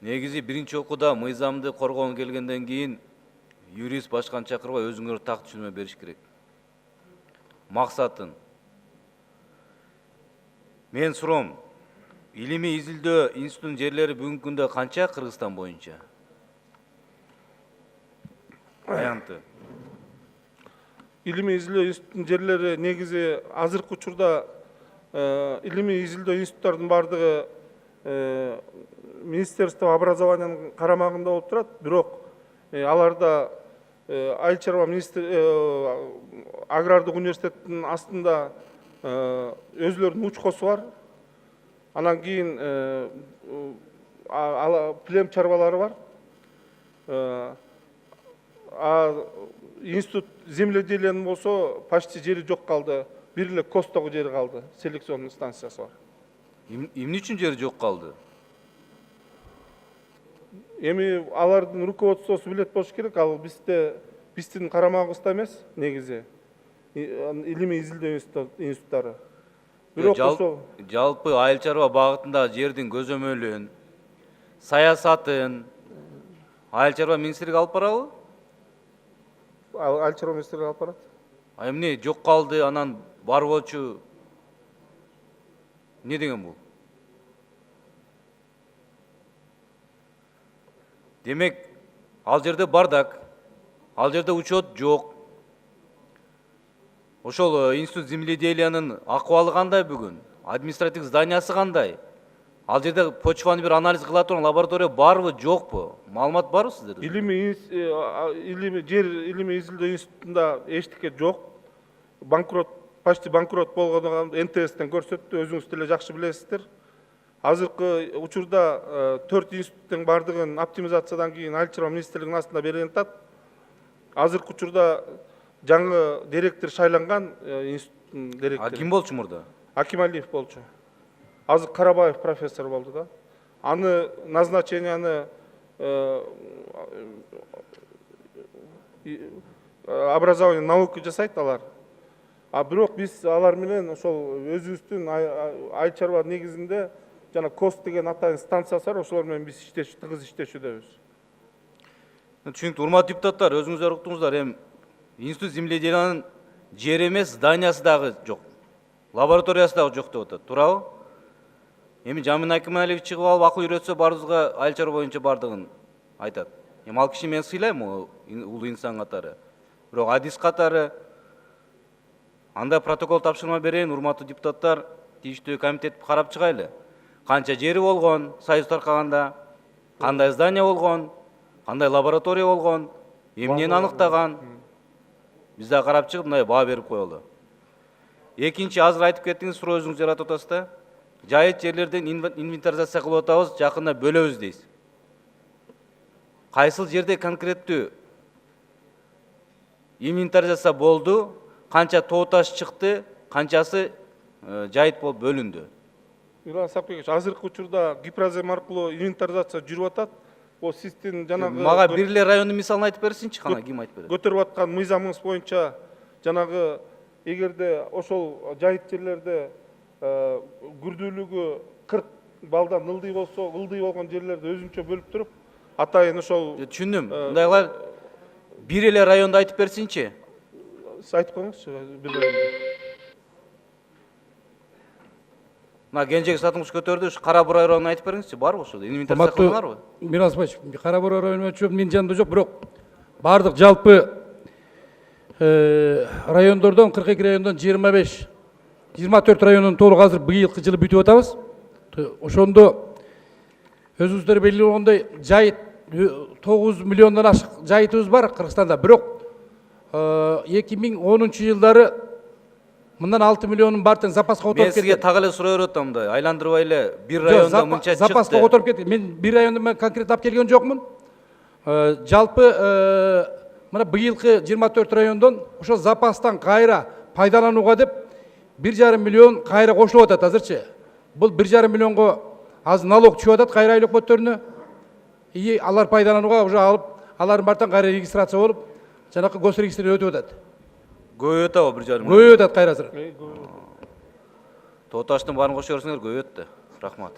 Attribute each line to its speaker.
Speaker 1: Негизи биринчи окууда мыйзамды коргоого келгенден кийин юрист башканы чакырбай өзүңөр так түшүнмө бериш керек. Максатын. Мен суром, илимий изилдөө институтунун жерлери бүгүнкү күндө канча Кыргызстан боюнча? Аянты.
Speaker 2: Илимий изилдөө институтунун жерлери негизи азыркы учурда илимий изилдөө институттардын бардыгы Министерство образованиянын карамагында болуп турат, бирок аларда айыл чарба агрардык университеттин астында өзүлөрүнүн учкосу бар. Анан кийин плем чарбалары бар. Институт земледелиянын болсо почти жери жок калды. Бир эле Костогу жери калды. Селекционный станциясы бар.
Speaker 1: Эмне үчүн жери жок калды?
Speaker 2: Эми алардын руководствосу билет болуш керек. Ал биздин карамагыбызда эмес негизи. Илимий изилдөө институттары. Бирок
Speaker 1: жалпы айыл чарба багытындагы жердин көзөмөлүн, саясатын айыл чарба министрлиги алып барабы?
Speaker 2: Айыл чарба министрлиги алып барат.
Speaker 1: Эмне жок калды, анан бар болчу. Не деген бул? Демек, ал жерде бардак, ал жерде учет жок. Ошол институт земледелиянын акыбалы кандай бүгүн? Административдик зданиясы кандай? Ал жерде почваны бир анализ кыла турган лаборатория барбы, жокпу? Маалымат барбы сиздерде?
Speaker 2: Илимий изилдөө институтунда эчтеке жок. Почти банкрот болгону НТСтен көрсөттү, өзүңүз деле жакшы билесиздер. Азыркы учурда 4 институттун бардыгын оптимизациядан кийин айыл чарба министрлигинин астында берген атат. Азыркы учурда жаңы директор шайланган институттун директору.
Speaker 1: Ким болчу мурда?
Speaker 2: Акималиев болчу. Азыр Карабаев профессор болду да. Аны назначенияны образование наука жасайт алар. Бирок биз алар менен ошол өзүбүздүн айыл чарба негизинде жана КОС деген атайын станциясы бар, ошолор менен биз тыгыз иштешүдөбүз.
Speaker 1: Түшүнүктүү, урматтуу депутаттар, өзүңүздөр уктуңуздар, институт земледелиянын жери эмес, зданиясы дагы жок. Лабораториясы дагы жок деп атат. Туурабы? Эми Жамин Акималиев чыгып алып акыл үйрөтсө баарыбызга айыл чарба боюнча бардыгын айтат. Эми ал киши мен сыйлайм, улуу инсан катары. Бирок адис катары андай протокол тапшырма берейин, урматтуу депутаттар, тийиштүү комитет карап чыгайлы. Канча жери болгон, союз таркаганда, кандай здание болгон, кандай лаборатория болгон, эмнени аныктаган. Биз да карап чыгып, мындай баа берип коелу. Экинчи, азыр айтып кеттиңиз, суроо өзүңүз жаратып атасыз да. Жайыт жерлерден инвентаризация кылып атабыз, жакында бөлөбүз дейсиз. Кайсыл жерде конкреттүү инвентаризация болду, канча тоо таш чыкты, канчасы жайыт болуп бөлүндү?
Speaker 2: Миран Сапкевич, азыркы учурда гипрозем аркылуу инвентаризация жүрүп атат. О сиздин жанагы
Speaker 1: мага бир эле райондун мисалын айтып берсинчи, кана ким айтып берет?
Speaker 2: Көтөрүп аткан мыйзамыңыз боюнча жанагы эгерде ошол жайыт жерлерде күрдүүлүгү 40 балдан ылдый болсо, ылдый болгон жерлерди өзүнчө бөлүп туруп, атайын ошол
Speaker 1: түшүндүм. Мындай кылайлы, бир эле районду айтып берсинчи.
Speaker 2: Сиз айтып коюңузчу, бир районду.
Speaker 1: Мына Кенжеги Сатыңгыч көтөрдү, ушу Кара Бурай районун айтып бериңизчи, барбы ошол? Инвентаризация кылдыңарбы?
Speaker 3: Мирас Асбаевич, Кара Бурай району менин жанымда жок, бирок бардык жалпы райондордон 42 райондон 24 райондон толук азыр быйылкы жылы бүтүп атабыз. Ошондо өзүңүздөр белгилеп болгондой жайыт 9 миллиондон ашык жайытыбыз бар Кыргызстанда, бирок 2010 жылдары мындан 6 миллионун бартын запаска отуруп кетти.
Speaker 1: Мен сизге так эле суроо берип атам да, айландырбай эле бир райондо мынча чыкты.
Speaker 3: Запаска отуруп кетти. Мен бир районду мен конкретно алып келген жокмун. Жалпы мына быйылкы 24 райондон ошо запастан кайра пайдаланууга деп 1,5 миллион кайра кошулуп атат азырчы. Бул 1,5 миллионго азыр налог түшүп атат кайра айлык көтөрүнө. Алар пайдаланууга уже алып, алардын бартын кайра регистрация болуп, жанакы госрегистрден өтүп атат.
Speaker 1: Көбөйүп атабы 1,5 миллион?
Speaker 3: Көбөйүп атат кайра азыр.
Speaker 1: Тоо таштын баарын кошо берсеңер көбөйөт да. Рахмат.